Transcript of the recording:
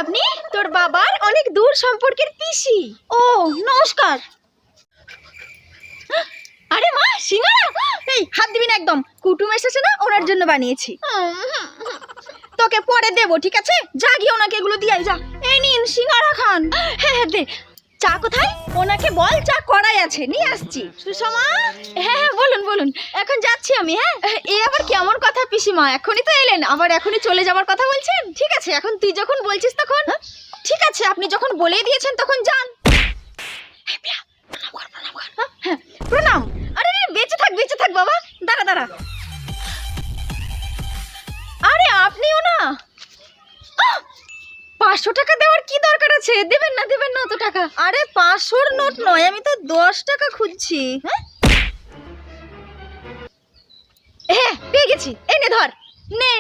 আপনি? তোর বাবার অনেক দূর সম্পর্কের পিসি। ও নমস্কার। আরে মা সিঙ্গারা, এই হাত দিবি না একদম, কুটুম এসেছে না ওনার জন্য বানিয়েছি। তোকে পরে দেবো ঠিক আছে, যা গিয়ে ওনাকে এগুলো দিয়ে যা। এই নিন সিঙ্গারা খান। হ্যাঁ হ্যাঁ দে। চা কোথায়? ওনাকে বল চা কড়াই আছে, নিয়ে আসছি। সুষমা, হ্যাঁ হ্যাঁ বলুন বলুন, এখন যাচ্ছি আমি। হ্যাঁ এই আবার কেমন কথা পিসিমা, এখনই তো এলেন আবার এখনই চলে যাবার কথা বলছেন? ঠিক আছে এখন তুই যখন বলছিস তখন ঠিক আছে, আপনি যখন বলেই দিয়েছেন তখন যান। হ্যাঁ প্রণাম। আরে বেঁচে থাক বাবা, দাঁড়া দাঁড়া। আরে আপনিও না, 500 টাকা দেওয়ার কি দরকার আছে? দেবেন না অত টাকা। আরে 500-র নোট নয়, আমি তো 10 টাকা খুঁজছি। হ্যাঁ পেয়ে গেছি, এই নে ধর নে।